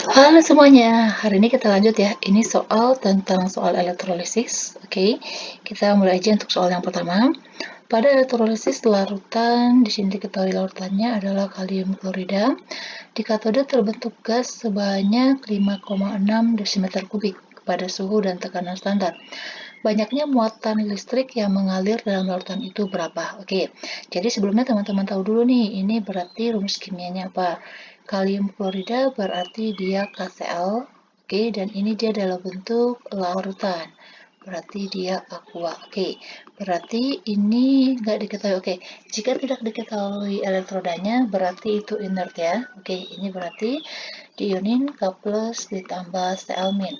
Halo semuanya, hari ini kita lanjut ya. Ini soal elektrolisis. Oke, kita mulai aja untuk soal yang pertama. Pada elektrolisis larutan, di sini diketahui larutannya adalah kalium klorida. Di katode terbentuk gas sebanyak 5,6 desimeter kubik pada suhu dan tekanan standar. Banyaknya muatan listrik yang mengalir dalam larutan itu berapa? Oke, jadi sebelumnya teman-teman tahu dulu nih, ini berarti rumus kimianya apa? Kalium klorida berarti dia KCl, oke, dan ini dia dalam bentuk larutan. Berarti dia aqua. Oke, berarti ini nggak diketahui. Oke, jika tidak diketahui elektrodanya, berarti itu inert ya. Oke, ini berarti diionin K+ ditambah Cl-.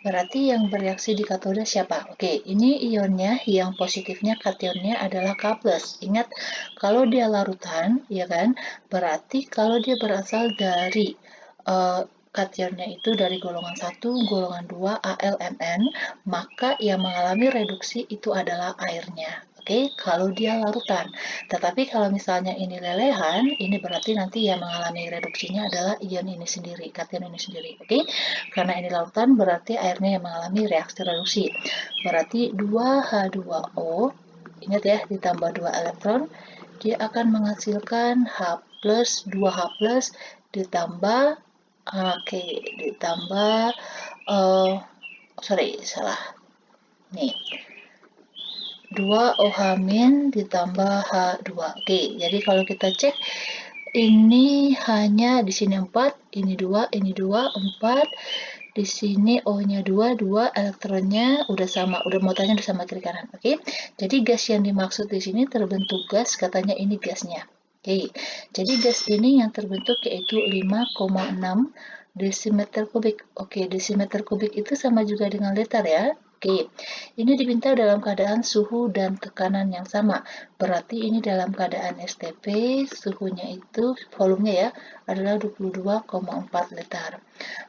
Berarti yang bereaksi di katode siapa? Oke, ini ionnya yang positifnya kationnya adalah K+. Ingat, kalau dia larutan, ya kan? Berarti kalau dia berasal dari kationnya itu dari golongan 1, golongan 2, AlMn, maka yang mengalami reduksi itu adalah airnya. Oke, kalau dia larutan. Tetapi kalau misalnya ini lelehan, ini berarti nanti yang mengalami reduksinya adalah ion ini sendiri, kation ini sendiri. Oke, karena ini lautan berarti airnya yang mengalami reaksi reduksi. Berarti 2H2O, ingat ya, ditambah 2 elektron, dia akan menghasilkan H+, 2H+, ditambah, ditambah, salah. Nih, 2OH- ditambah H2. Oke, jadi kalau kita cek, ini hanya di sini 4, ini 2, ini 2, 4. Di sini O-nya 2, 2 elektronnya udah sama, udah muatannya udah sama kiri kanan. Oke. Jadi gas yang dimaksud di sini terbentuk gas, katanya ini gasnya. Oke. Jadi gas ini yang terbentuk yaitu 5,6 desimeter kubik. Oke, desimeter kubik itu sama juga dengan liter ya. Oke, ini dipinta dalam keadaan suhu dan tekanan yang sama. Berarti ini dalam keadaan STP, suhunya itu, volumenya ya, adalah 22,4 liter.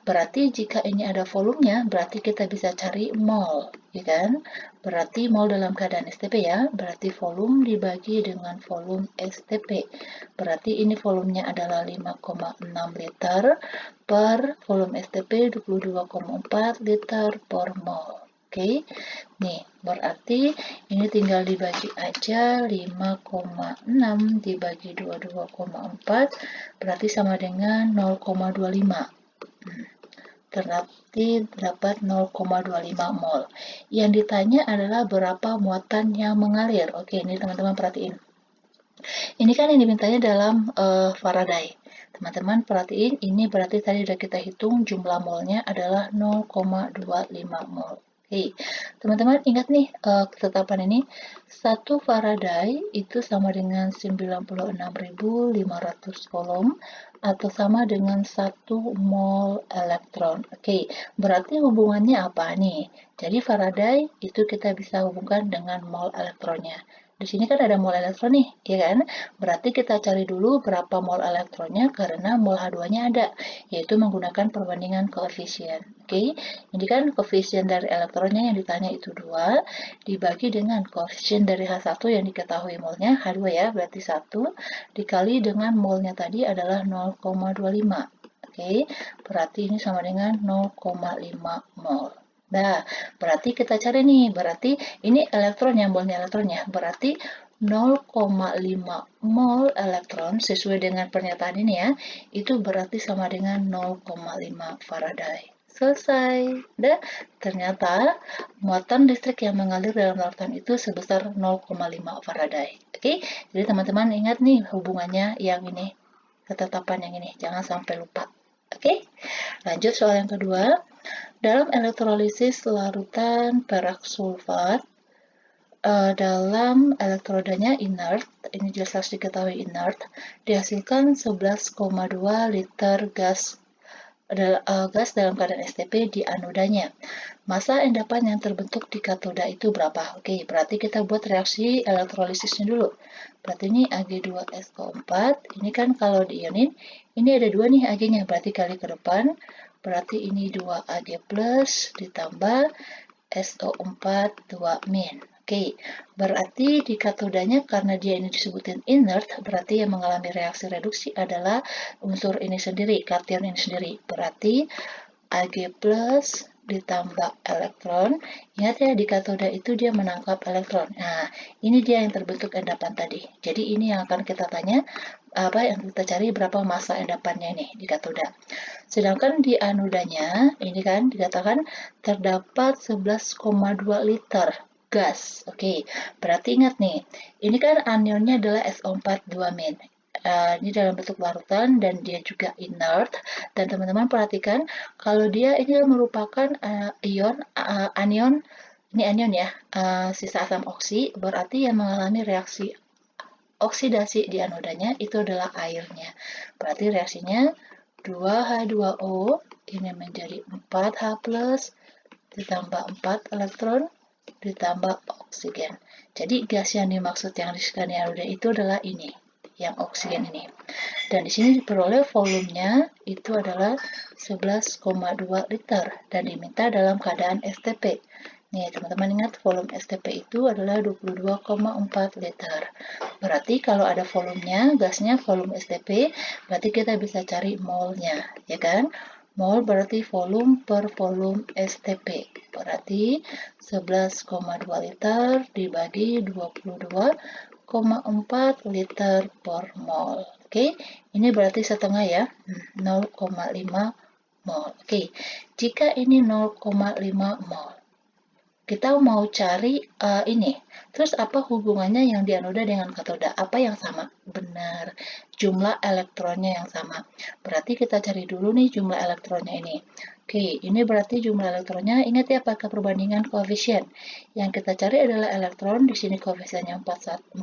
Berarti jika ini ada volumenya, berarti kita bisa cari mol, ya kan? Berarti mol dalam keadaan STP ya, berarti volume dibagi dengan volume STP. Berarti ini volumenya adalah 5,6 liter per volume STP 22,4 liter per mol. Oke, nih berarti ini tinggal dibagi aja 5,6 dibagi 22,4 berarti sama dengan 0,25. Berarti dapat 0,25 mol. Yang ditanya adalah berapa muatan yang mengalir. Oke, ini teman-teman perhatiin. Ini kan yang dimintanya dalam Faraday. Teman-teman perhatiin, ini berarti tadi sudah kita hitung jumlah molnya adalah 0,25 mol. Oke, teman-teman ingat nih ketetapan ini, 1 Faraday itu sama dengan 96.500 coulomb atau sama dengan 1 mol elektron. Oke, berarti hubungannya apa nih? Jadi Faraday itu kita bisa hubungkan dengan mol elektronnya. Di sini kan ada mol elektron nih, ya kan? Berarti kita cari dulu berapa mol elektronnya karena mol H2-nya ada, yaitu menggunakan perbandingan koefisien. Oke, ini kan koefisien dari elektronnya yang ditanya itu 2, dibagi dengan koefisien dari H1 yang diketahui molnya, H2 ya, berarti 1, dikali dengan molnya tadi adalah 0,25. Oke, berarti ini sama dengan 0,5 mol. Nah, berarti kita cari nih, berarti ini elektron yang molnya elektronnya, berarti 0,5 mol elektron sesuai dengan pernyataan ini ya, itu berarti sama dengan 0,5 Faraday. Selesai. Dan ternyata muatan listrik yang mengalir dalam larutan itu sebesar 0,5 Faraday. Oke, jadi teman-teman ingat nih hubungannya yang ini, ketetapan yang ini, jangan sampai lupa. Oke, lanjut soal yang kedua. Dalam elektrolisis larutan perak sulfat, dalam elektrodanya inert, ini jelas harus diketahui inert, dihasilkan 11,2 liter gas dalam keadaan STP di anodanya. Masa endapan yang terbentuk di katoda itu berapa? Oke, berarti kita buat reaksi elektrolisisnya dulu. Berarti ini Ag2SO4, ini kan kalau diionin, ini ada 2 nih Ag-nya, berarti kali ke depan, berarti ini 2 Ag+ ditambah SO4 2-. Oke, berarti di katodanya karena dia ini disebutin inert, berarti yang mengalami reaksi reduksi adalah unsur ini sendiri, kation ini sendiri. Berarti Ag plus ditambah elektron. Ingat ya, di katoda itu dia menangkap elektron. Nah, ini dia yang terbentuk endapan tadi. Jadi ini yang akan kita tanya, yang kita cari berapa massa endapannya nih di katoda. Sedangkan di anodanya, ini kan dikatakan terdapat 11,2 liter gas. Oke, berarti ingat nih, ini kan anionnya adalah SO4 2-. Ini dalam bentuk larutan dan dia juga inert. Dan teman-teman perhatikan kalau dia ini merupakan anion, ini anion ya, sisa asam oksi, berarti yang mengalami reaksi oksidasi di anodanya itu adalah airnya. Berarti reaksinya 2H2O ini menjadi 4H plus ditambah 4 elektron ditambah oksigen. Jadi gas yang dimaksud yang disebutkan di anoda itu adalah ini, yang oksigen ini. Dan di sini diperoleh volumenya itu adalah 11,2 liter dan diminta dalam keadaan STP. Nih, teman-teman ingat volume STP itu adalah 22,4 liter. Berarti kalau ada volumenya, gasnya volume STP, berarti kita bisa cari mol-nya, ya kan? Mol berarti volume per volume STP. Berarti 11,2 liter dibagi 22,4 liter per mol. Oke, ini berarti setengah ya, 0,5 mol. Oke, jika ini 0,5 mol, kita mau cari ini. Terus apa hubungannya yang di anoda dengan katoda? Apa yang sama? Benar, jumlah elektronnya yang sama. Berarti kita cari dulu nih jumlah elektronnya ini. Oke, ini berarti jumlah elektronnya. Ingat ya pakai perbandingan koefisien. Yang kita cari adalah elektron. Di sini koefisiennya 4,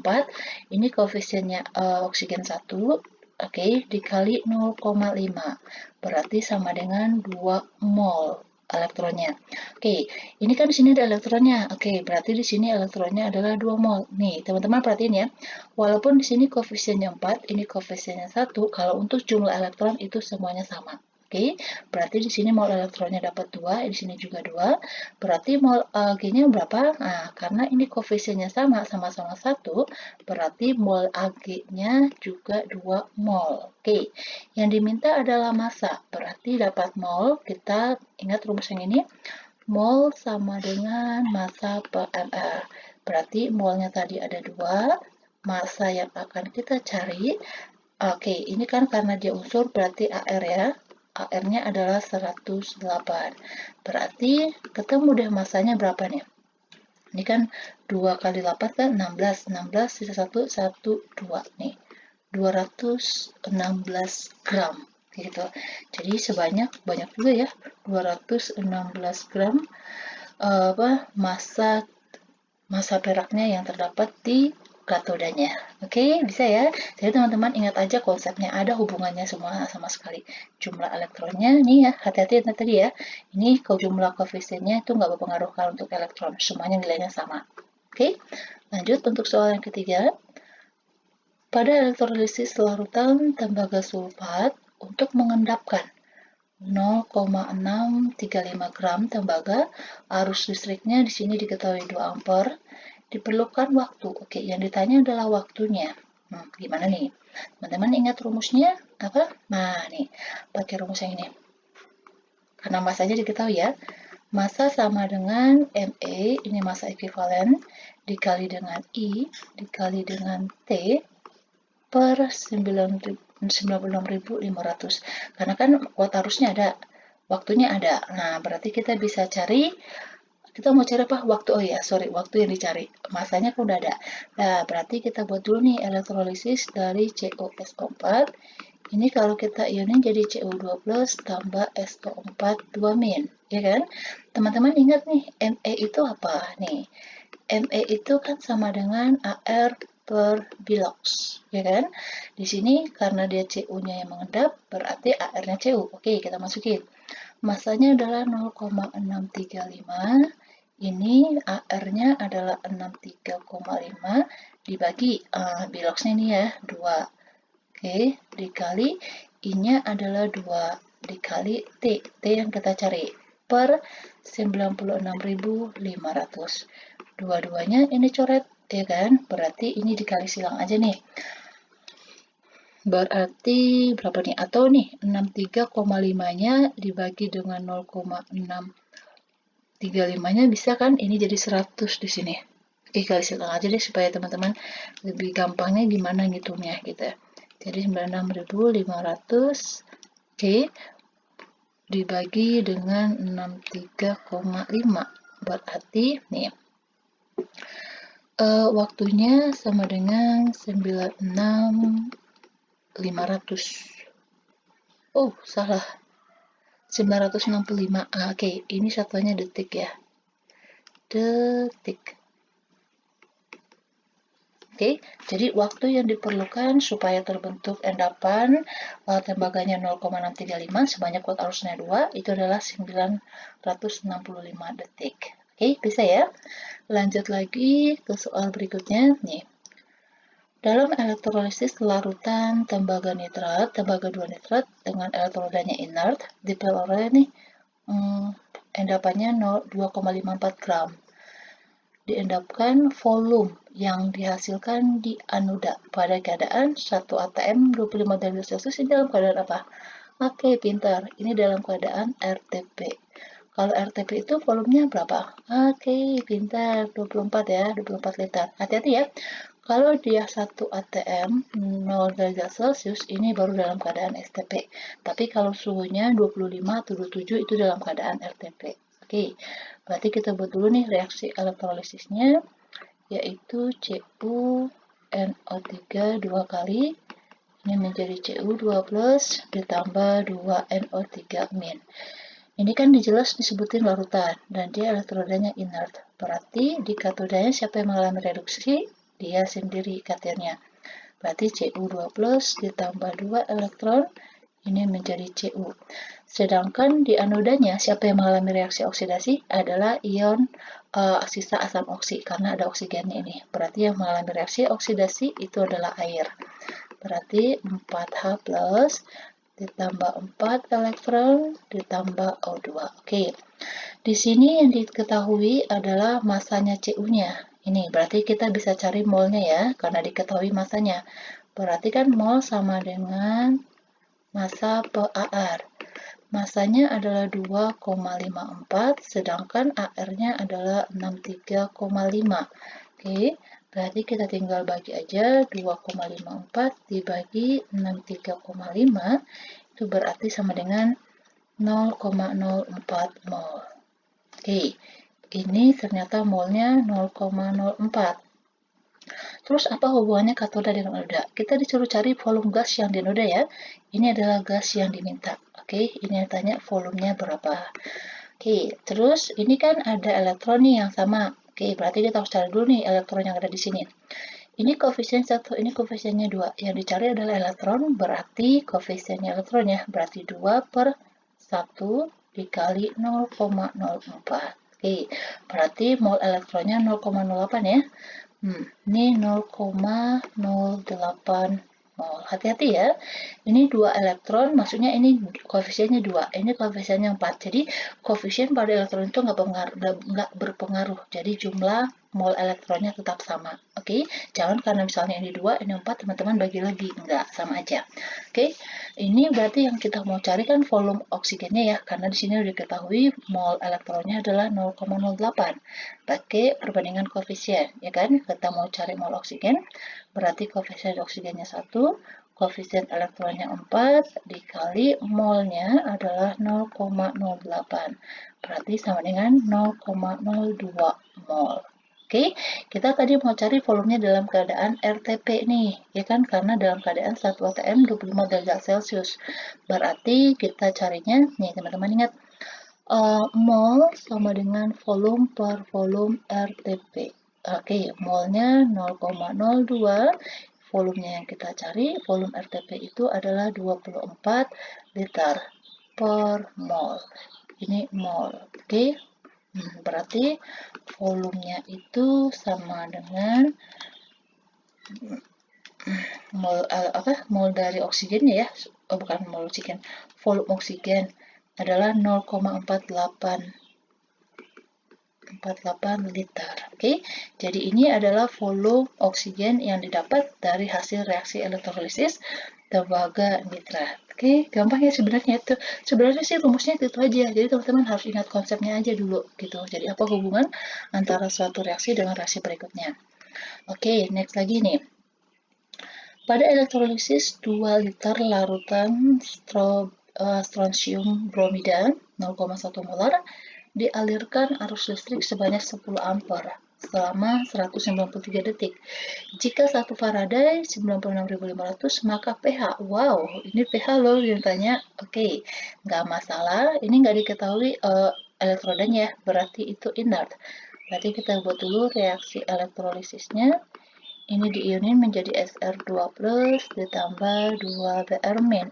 ini koefisiennya oksigen 1. Oke, dikali 0,5. Berarti sama dengan 2 mol elektronnya. Oke, ini kan di sini ada elektronnya. Oke, berarti di sini elektronnya adalah 2 mol. Nih, teman-teman perhatiin ya. Walaupun di sini koefisiennya 4, ini koefisiennya 1, kalau untuk jumlah elektron itu semuanya sama. Oke, berarti di sini mol elektronnya dapat 2, di sini juga 2. Berarti mol Ag-nya berapa? Nah, karena ini koefisiennya sama-sama 1, berarti mol Ag-nya juga 2 mol. Oke, yang diminta adalah massa. Berarti dapat mol, kita ingat rumus yang ini, mol sama dengan massa per ml. Berarti molnya tadi ada 2, massa yang akan kita cari, oke, ini kan karena dia unsur berarti AR ya. AR-nya adalah 108. Berarti ketemu deh massanya berapa nih? Ini kan 2 kali 8 kan 16. 16 sisa 1, 1, 2 nih. 216 gram gitu. Jadi banyak juga ya. 216 gram massa peraknya yang terdapat di katodanya. Oke, bisa ya. Jadi teman-teman ingat aja konsepnya, ada hubungannya semua sama sekali. Jumlah elektronnya nih ya, hati-hati tadi ya. Ini kalau jumlah koefisiennya itu nggak berpengaruh kalau untuk elektron, semuanya nilainya sama. Oke, lanjut untuk soal yang ketiga. Pada elektrolisis larutan tembaga sulfat untuk mengendapkan 0,635 gram tembaga, arus listriknya di sini diketahui 2 ampere, diperlukan waktu. Oke, yang ditanya adalah waktunya. Gimana nih? Teman-teman ingat rumusnya apa? Nah, nih, pakai rumus yang ini. Karena massanya diketahui ya. Massa sama dengan ME, ini massa ekuivalen, dikali dengan I, dikali dengan T, per 96.500. Karena kan kuota arusnya ada, waktunya ada. Nah, berarti kita bisa cari, kita mau cari apa? Waktu, waktu yang dicari. Masanya kan udah ada. Nah, berarti kita buat dulu nih elektrolisis dari CuSO4. Ini kalau kita ionin jadi Cu2 plus tambah SO4 2-, ya kan? Teman-teman ingat nih, Me itu apa? Nih, Me itu kan sama dengan AR per bilox, ya kan? Di sini karena dia Cu-nya yang mengendap, berarti AR-nya Cu. Oke, kita masukin. Massanya adalah 0,635. Ini AR-nya adalah 63,5 dibagi biloxnya ini ya, 2. Oke, dikali I-nya adalah 2 dikali T. T yang kita cari per 96.500. dua-duanya ini coret, ya kan? Berarti ini dikali silang aja nih. Berarti berapa nih? Atau nih, 63,5-nya dibagi dengan 0,635-nya bisa kan? Ini jadi 100 di sini. Oke, kali silang aja deh supaya teman-teman lebih gampangnya gimana ngitungnya gitu ya. Jadi 96.500 oke, dibagi dengan 63,5. Berarti nih, waktunya sama dengan 96.500. Oh, salah. 965. Oke, ini satuannya detik ya. Detik. Oke, jadi waktu yang diperlukan supaya terbentuk endapan tembaganya 0,635 sebanyak kuat arusnya 2 itu adalah 965 detik. Oke, bisa ya? Lanjut lagi ke soal berikutnya. Nih, dalam elektrolisis larutan tembaga nitrat, tembaga 2 nitrat dengan elektrodanya inert, diperoleh nih endapannya 2,54 gram. Diendapkan volume yang dihasilkan di anoda pada keadaan 1 atm 25 derajat Celcius ini dalam keadaan apa? Oke, pintar. Ini dalam keadaan RTP. Kalau RTP itu volumenya berapa? Oke, pintar. 24 ya, 24 liter. Hati-hati ya. Kalau dia 1 atm 0 derajat Celcius ini baru dalam keadaan STP. Tapi kalau suhunya 25 atau 27 itu dalam keadaan RTP. Oke, berarti kita buat dulu nih reaksi elektrolisisnya, yaitu CuNO3 2 kali, ini menjadi Cu2 plus ditambah 2NO3 min. Ini kan jelas disebutin larutan, dan dia elektrodanya inert. Berarti di katodanya siapa yang mengalami reduksi? Dia sendiri katirnya. Berarti Cu2 plus ditambah 2 elektron, ini menjadi Cu. Sedangkan di anodanya, siapa yang mengalami reaksi oksidasi adalah ion sisa asam oksi, karena ada oksigennya ini. Berarti yang mengalami reaksi oksidasi itu adalah air. Berarti 4H plus ditambah 4 elektron ditambah O2. Oke. Di sini yang diketahui adalah masanya Cu-nya. Ini berarti kita bisa cari molnya ya, karena diketahui masanya. Berarti kan mol sama dengan massa per AR. Masanya adalah 2,54, sedangkan AR-nya adalah 63,5. Oke, berarti kita tinggal bagi aja 2,54 dibagi 63,5, itu berarti sama dengan 0,04 mol. Oke, ini ternyata molnya 0,04. Terus apa hubungannya katoda dengan anoda? Kita disuruh cari volume gas yang di anoda ya. Ini adalah gas yang diminta. Oke, ini yang tanya volumenya berapa. Oke, terus ini kan ada elektron nih yang sama. Oke, berarti kita harus cari dulu nih elektron yang ada di sini. Ini koefisien 1, ini koefisiennya 2. Yang dicari adalah elektron, berarti koefisiennya elektronnya berarti 2 per 1 dikali 0,04. Oke, berarti mol elektronnya 0,08 ya. Ini 0,08 mol. Hati-hati ya. Ini 2 elektron, maksudnya ini koefisiennya 2. Ini koefisiennya 4. Jadi, koefisien pada elektron itu nggak berpengaruh. Jadi, jumlah mol elektronnya tetap sama. Oke, jangan karena misalnya ini 2, ini 4, teman-teman bagi lagi. Enggak, sama aja. Oke, ini berarti yang kita mau cari kan volume oksigennya ya, karena di sini sudah diketahui mol elektronnya adalah 0,08. Pakai perbandingan koefisien, ya kan? Kita mau cari mol oksigen, berarti koefisien oksigennya 1, koefisien elektronnya 4, dikali molnya adalah 0,08. Berarti sama dengan 0,02 mol. Oke, kita tadi mau cari volumenya dalam keadaan RTP nih, ya kan? Karena dalam keadaan 1 atm 25 derajat Celcius. Berarti kita carinya, nih teman-teman ingat, mol sama dengan volume per volume RTP. Oke, molnya 0,02, volumenya yang kita cari, volume RTP itu adalah 24 liter per mol. Ini mol, oke? Berarti volumenya itu sama dengan mol dari oksigennya ya. Oh, bukan mol oksigen. Volume oksigen adalah 0,48 48 liter. Oke, jadi ini adalah volume oksigen yang didapat dari hasil reaksi elektrolisis tembaga nitrat. Oke, gampang ya sebenarnya itu. Sebenarnya sih rumusnya itu aja. Jadi teman-teman harus ingat konsepnya aja dulu gitu. Jadi apa hubungan antara suatu reaksi dengan reaksi berikutnya. Oke, next lagi nih. Pada elektrolisis 2 liter larutan strontium bromida 0,1 molar dialirkan arus listrik sebanyak 10 ampere selama 193 detik. Jika 1 Faraday 96.500, maka pH. Wow, ini pH loh yang tanya. Oke, nggak masalah. Ini nggak diketahui elektrodanya, berarti itu inert. Berarti kita buat dulu reaksi elektrolisisnya. Ini diionin menjadi Sr2+ ditambah 2 Br-.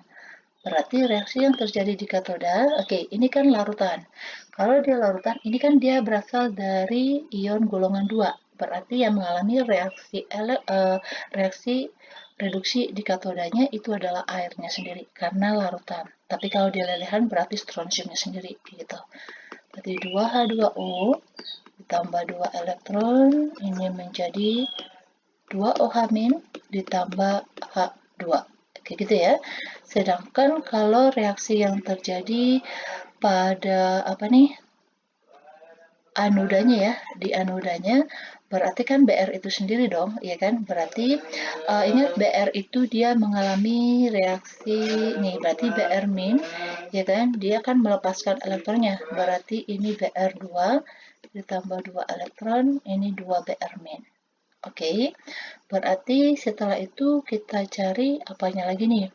Berarti reaksi yang terjadi di katoda, oke, ini kan larutan. Kalau dia larutan, ini kan dia berasal dari ion golongan 2. Berarti yang mengalami reaksi reduksi di katodanya itu adalah airnya sendiri, karena larutan. Tapi kalau dia lelehan, berarti strontiumnya sendiri, gitu. Berarti 2H2O ditambah 2 elektron, ini menjadi 2OH- ditambah H2. Kayak gitu ya. Sedangkan kalau reaksi yang terjadi pada apa nih? Anodanya ya, di anodanya berarti kan Br itu sendiri dong, ya kan? Berarti ingat Br itu dia mengalami reaksi nih, berarti Br-, ya kan? Dia kan melepaskan elektronnya. Berarti ini Br2 ditambah 2 elektron, ini 2 Br-. Oke, berarti setelah itu kita cari apanya lagi nih?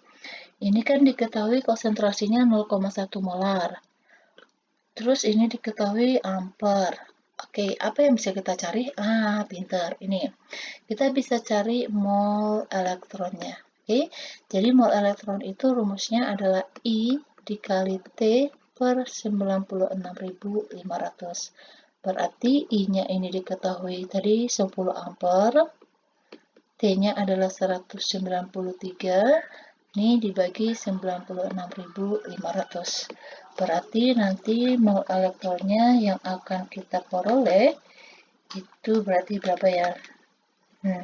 Ini kan diketahui konsentrasinya 0,1 molar. Terus ini diketahui ampere. Oke, apa yang bisa kita cari? Pinter. Ini. Kita bisa cari mol elektronnya. Oke, jadi mol elektron itu rumusnya adalah I dikali T per 96.500. Berarti I-nya ini diketahui tadi 10 ampere. T-nya adalah 193, ini dibagi 96.500. Berarti nanti mol elektronnya yang akan kita peroleh itu berarti berapa ya? 0,02.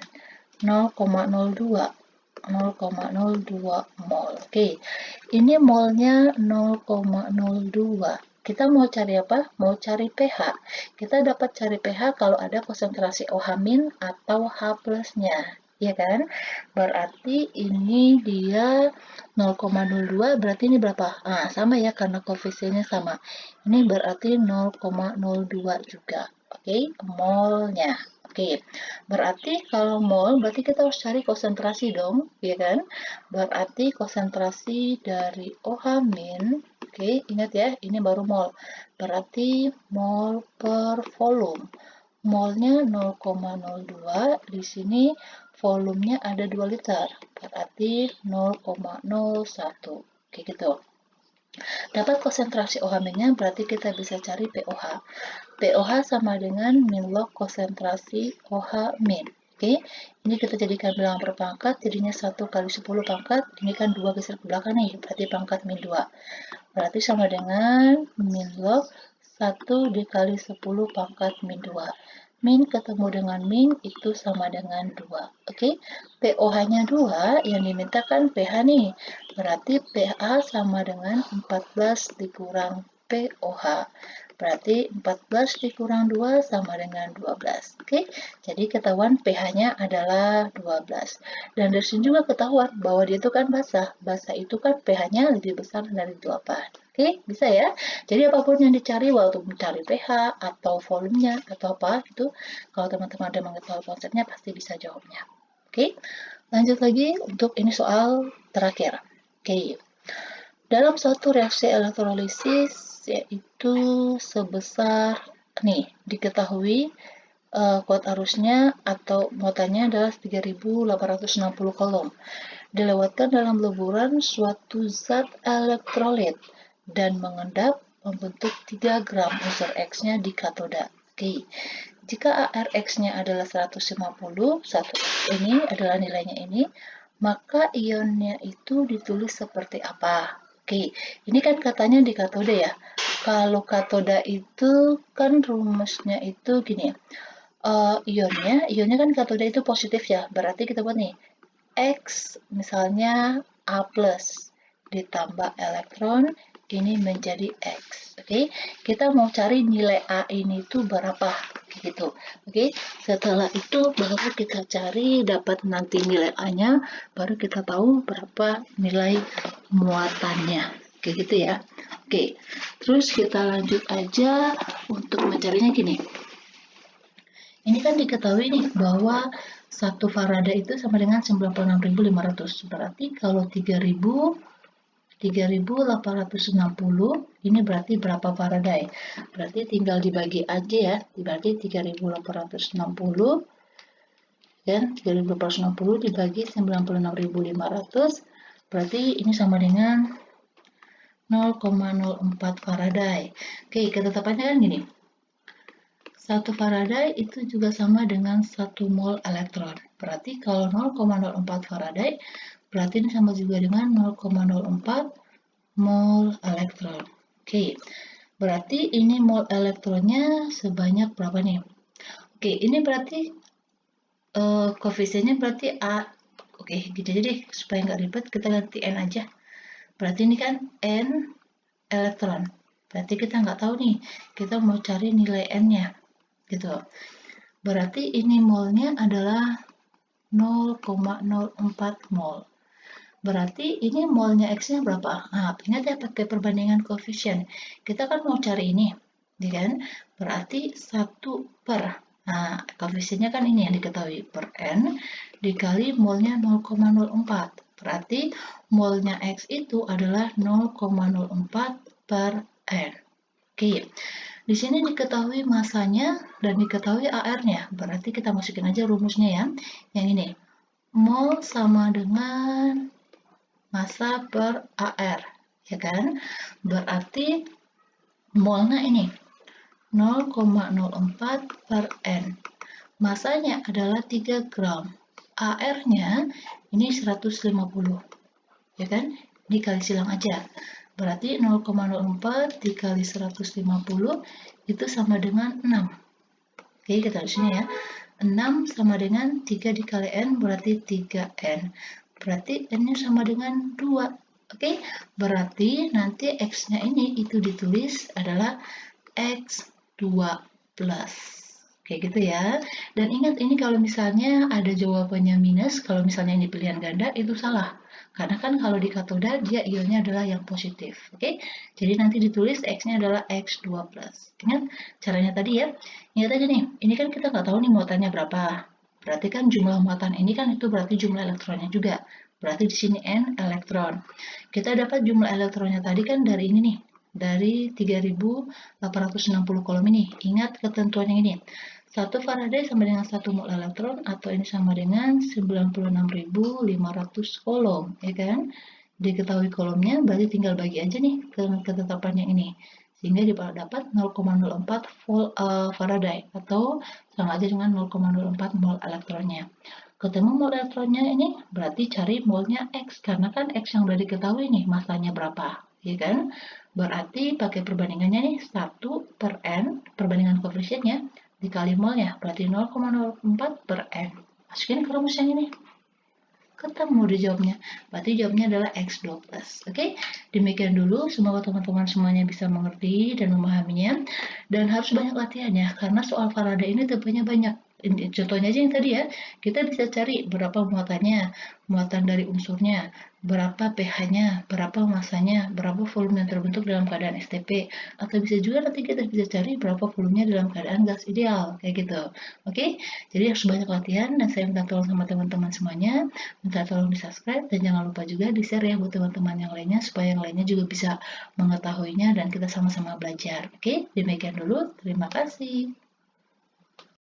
0,02 mol. Oke, ini molnya 0,02. Kita mau cari apa? Mau cari pH. Kita dapat cari pH kalau ada konsentrasi OH- atau H+-nya. Ya kan? Berarti ini dia 0,02, berarti ini berapa? Sama ya, karena koefisiennya sama. Ini berarti 0,02 juga. Oke, molnya. Oke, berarti kalau mol, berarti kita harus cari konsentrasi dong, ya kan? Berarti konsentrasi dari OH-, oke, ingat ya, ini baru mol. Berarti mol per volume. Molnya 0,02, di sini volumenya ada 2 liter, berarti 0,01, kayak gitu. Dapat konsentrasi OH-nya, berarti kita bisa cari pOH. pOH sama dengan min log konsentrasi OH-. Oke, ini kita jadikan bilangan berpangkat, jadinya 1 kali 10 pangkat, ini kan 2 geser ke belakang nih, berarti pangkat min 2. Berarti sama dengan min log 1 dikali 10 pangkat min 2. Min ketemu dengan min itu sama dengan 2. Oke, pOH-nya 2, yang dimintakan pH nih. Berarti pH sama dengan 14 dikurang pOH. Berarti 14 dikurang 2 sama dengan 12. Oke, jadi ketahuan pH-nya adalah 12. Dan dari sini juga ketahuan bahwa dia itu kan basah. Basah itu kan pH-nya lebih besar dari 8. Oke, bisa ya. Jadi apapun yang dicari, waktu mencari pH atau volumenya atau apa itu, kalau teman-teman ada mengetahui konsepnya pasti bisa jawabnya. Oke, lanjut lagi untuk ini soal terakhir. Oke, dalam suatu reaksi elektrolisis yaitu sebesar nih diketahui kuat arusnya atau muatannya adalah 3.860 kolom. Dilewatkan dalam leburan suatu zat elektrolit dan mengendap membentuk 3 gram unsur X-nya di katoda. Oke. Jika ARX-nya adalah 150, ini adalah nilainya ini, maka ionnya itu ditulis seperti apa? Oke, ini kan katanya di katode ya. Kalau katoda itu kan rumusnya itu gini ya. Ionnya kan katoda itu positif ya. Berarti kita buat nih X misalnya A plus ditambah elektron ini menjadi X. Oke, kita mau cari nilai A ini tuh berapa gitu. Oke, setelah itu baru kita cari dapat nanti nilai A-nya, baru kita tahu berapa nilai muatannya. Kayak gitu ya. Oke, terus kita lanjut aja untuk mencarinya gini. Ini kan diketahui nih bahwa 1 Faraday itu sama dengan 96.500. Berarti kalau 3.860 ini berarti berapa Faraday? Berarti tinggal dibagi aja ya. Dibagi 3.860 dan 3.860 dibagi 96.500 berarti ini sama dengan 0,04 Faraday. Oke, ketetapannya kan gini. 1 Faraday itu juga sama dengan 1 mol elektron. Berarti kalau 0,04 Faraday, berarti ini sama juga dengan 0,04 mol elektron. Oke, berarti ini mol elektronnya sebanyak berapa nih? Oke, ini berarti koefisiennya berarti A. Oke, gitu aja deh, supaya nggak ribet, kita ganti N aja. Berarti ini kan N elektron. Berarti kita nggak tahu nih, kita mau cari nilai N-nya. Gitu. Berarti ini molnya adalah 0,04 mol. Berarti ini molnya X-nya berapa? Nah, ingat ya pakai perbandingan koefisien. Kita kan mau cari ini, ya kan? Berarti 1 per. Nah, koefisiennya kan ini yang diketahui per N dikali molnya 0,04. Berarti molnya X itu adalah 0,04 per N. Oke. Di sini diketahui masanya dan diketahui AR-nya. Berarti kita masukin aja rumusnya ya. Yang ini. Mol sama dengan massa per AR. Ya kan? Berarti molnya ini 0,04 per N. Masanya adalah 3 gram. AR-nya ini 150. Ya kan? Dikali silang aja. Berarti 0,04 dikali 150 itu sama dengan 6. Oke, kita di sini ya. 6 sama dengan 3 dikali N berarti 3N. Berarti N-nya sama dengan 2. Oke, berarti nanti X-nya ini itu ditulis adalah X2 plus. Kayak gitu ya. Dan ingat ini kalau misalnya ada jawabannya minus, kalau misalnya ini pilihan ganda, itu salah. Karena kan kalau di katoda dia ionnya adalah yang positif. Oke, jadi nanti ditulis X-nya adalah X2+. Ingat caranya tadi ya. Ingat aja nih, ini kan kita nggak tahu nih muatannya berapa. Berarti kan jumlah muatan ini kan itu berarti jumlah elektronnya juga. Berarti di sini N elektron. Kita dapat jumlah elektronnya tadi kan dari ini nih. Dari 3.860 kolom ini. Ingat ketentuan yang ini. 1 Faraday sama dengan 1 mol elektron atau ini sama dengan 96.500 kolom, ya kan? Diketahui kolomnya, berarti tinggal bagi aja nih ke ketetapan yang ini. Sehingga dapat 0,04 Faraday atau sama aja dengan 0,04 mol elektronnya. Ketemu mol elektronnya ini, berarti cari molnya X, karena kan X yang udah diketahui nih masanya berapa, ya kan? Berarti pakai perbandingannya nih 1 per N, perbandingan koefisiennya, dikali molnya, berarti 0,04 per N. Masukin ke rumus yang ini. Ketemu di jawabnya. Berarti jawabnya adalah X2+. Oke, demikian dulu. Semoga teman-teman semuanya bisa mengerti dan memahaminya. Dan harus banyak latihan ya, karena soal Faraday ini tipenya banyak. Contohnya aja yang tadi ya, kita bisa cari berapa muatannya, muatan dari unsurnya, berapa pH-nya, berapa masanya, berapa volume yang terbentuk dalam keadaan STP, atau bisa juga nanti kita bisa cari berapa volumenya dalam keadaan gas ideal, kayak gitu. Oke, jadi harus banyak latihan dan saya minta tolong sama teman-teman semuanya, minta tolong di subscribe dan jangan lupa juga di share ya buat teman-teman yang lainnya supaya yang lainnya juga bisa mengetahuinya dan kita sama-sama belajar. Oke, demikian dulu. Terima kasih.